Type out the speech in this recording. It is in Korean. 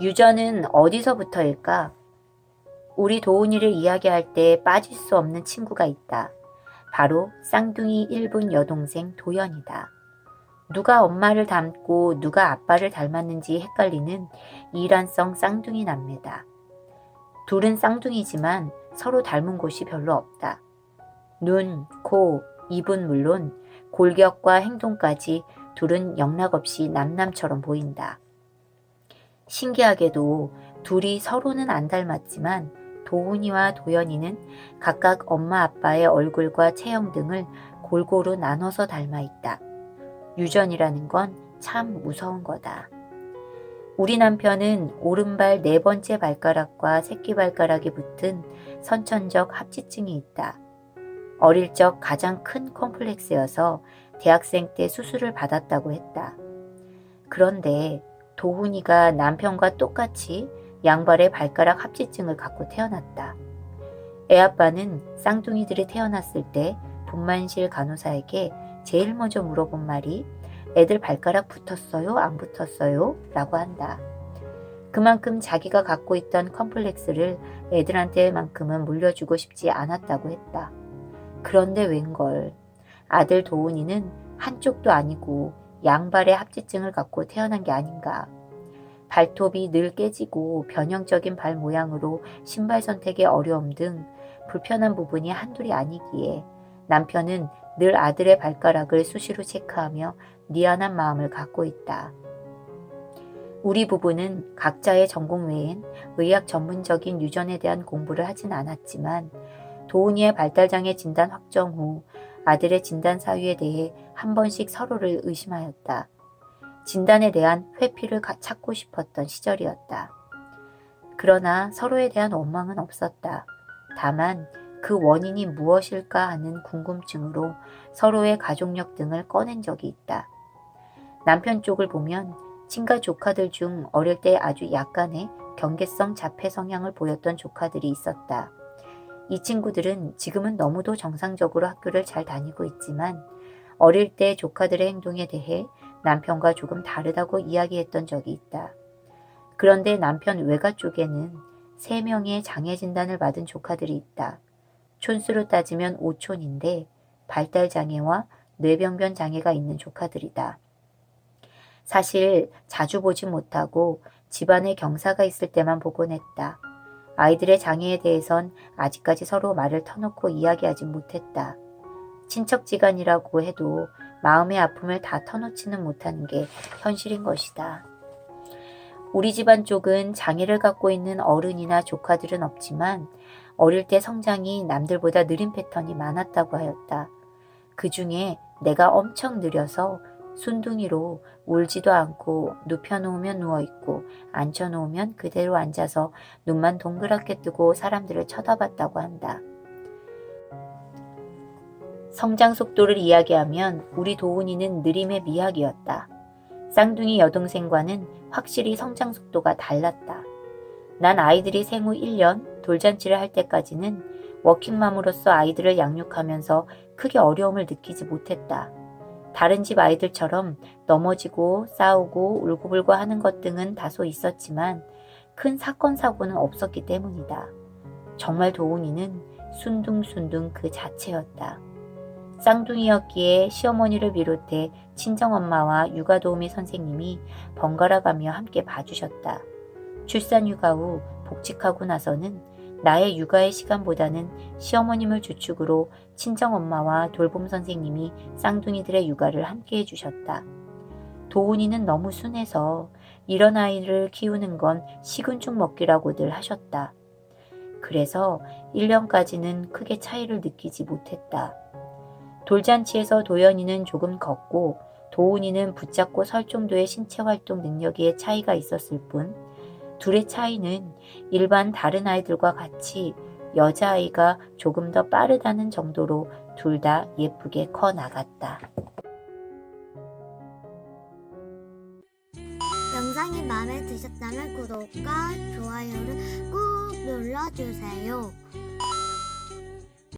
유전은 어디서부터일까? 우리 도훈이를 이야기할 때 빠질 수 없는 친구가 있다. 바로 쌍둥이 1분 여동생 도연이다. 누가 엄마를 닮고 누가 아빠를 닮았는지 헷갈리는 이란성 쌍둥이 남매다. 둘은 쌍둥이지만 서로 닮은 곳이 별로 없다. 눈, 코, 입은 물론 골격과 행동까지 둘은 영락없이 남남처럼 보인다. 신기하게도 둘이 서로는 안 닮았지만 도훈이와 도연이는 각각 엄마 아빠의 얼굴과 체형 등을 골고루 나눠서 닮아 있다. 유전이라는 건 참 무서운 거다. 우리 남편은 오른발 4번째 발가락과 새끼발가락에 붙은 선천적 합지증이 있다. 어릴 적 가장 큰 컴플렉스여서 대학생 때 수술을 받았다고 했다. 그런데 도훈이가 남편과 똑같이 양발의 발가락 합지증을 갖고 태어났다. 애아빠는 쌍둥이들이 태어났을 때 분만실 간호사에게 제일 먼저 물어본 말이 애들 발가락 붙었어요? 안 붙었어요? 라고 한다. 그만큼 자기가 갖고 있던 컴플렉스를 애들한테만큼은 물려주고 싶지 않았다고 했다. 그런데 웬걸 아들 도훈이는 한쪽도 아니고 양발의 합지증을 갖고 태어난 게 아닌가. 발톱이 늘 깨지고 변형적인 발 모양으로 신발 선택의 어려움 등 불편한 부분이 한둘이 아니기에 남편은 늘 아들의 발가락을 수시로 체크하며 미안한 마음을 갖고 있다. 우리 부부는 각자의 전공 외엔 의학 전문적인 유전에 대한 공부를 하진 않았지만 도훈이의 발달장애 진단 확정 후 아들의 진단 사유에 대해 한 번씩 서로를 의심하였다. 진단에 대한 회피를 찾고 싶었던 시절이었다. 그러나 서로에 대한 원망은 없었다. 다만 그 원인이 무엇일까 하는 궁금증으로 서로의 가족력 등을 꺼낸 적이 있다. 남편 쪽을 보면 친가 조카들 중 어릴 때 아주 약간의 경계성 자폐 성향을 보였던 조카들이 있었다. 이 친구들은 지금은 너무도 정상적으로 학교를 잘 다니고 있지만 어릴 때 조카들의 행동에 대해 남편과 조금 다르다고 이야기했던 적이 있다. 그런데 남편 외가 쪽에는 3명의 장애 진단을 받은 조카들이 있다. 촌수로 따지면 5촌인데 발달장애와 뇌병변 장애가 있는 조카들이다. 사실 자주 보지 못하고 집안에 경사가 있을 때만 보곤 했다. 아이들의 장애에 대해선 아직까지 서로 말을 터놓고 이야기하지 못했다. 친척지간이라고 해도 마음의 아픔을 다 터놓지는 못하는 게 현실인 것이다. 우리 집안 쪽은 장애를 갖고 있는 어른이나 조카들은 없지만 어릴 때 성장이 남들보다 느린 패턴이 많았다고 하였다. 그 중에 내가 엄청 느려서 순둥이로 울지도 않고 눕혀놓으면 누워있고 앉혀놓으면 그대로 앉아서 눈만 동그랗게 뜨고 사람들을 쳐다봤다고 한다. 성장 속도를 이야기하면 우리 도훈이는 느림의 미학이었다. 쌍둥이 여동생과는 확실히 성장 속도가 달랐다. 난 아이들이 생후 1년 돌잔치를 할 때까지는 워킹맘으로서 아이들을 양육하면서 크게 어려움을 느끼지 못했다. 다른 집 아이들처럼 넘어지고 싸우고 울고불고 하는 것 등은 다소 있었지만 큰 사건 사고는 없었기 때문이다. 정말 도훈이는 순둥순둥 그 자체였다. 쌍둥이였기에 시어머니를 비롯해 친정엄마와 육아도우미 선생님이 번갈아가며 함께 봐주셨다. 출산휴가 후 복직하고 나서는 나의 육아의 시간보다는 시어머님을 주축으로 친정엄마와 돌봄 선생님이 쌍둥이들의 육아를 함께 해주셨다. 도훈이는 너무 순해서 이런 아이를 키우는 건 식은 죽 먹기라고들 하셨다. 그래서 1년까지는 크게 차이를 느끼지 못했다. 돌잔치에서 도연이는 조금 걷고 도훈이는 붙잡고 설 정도의 신체 활동 능력에 차이가 있었을 뿐 둘의 차이는 일반 다른 아이들과 같이 여자아이가 조금 더 빠르다는 정도로 둘 다 예쁘게 커 나갔다. 영상이 마음에 드셨다면 구독과 좋아요를 꾹 눌러주세요.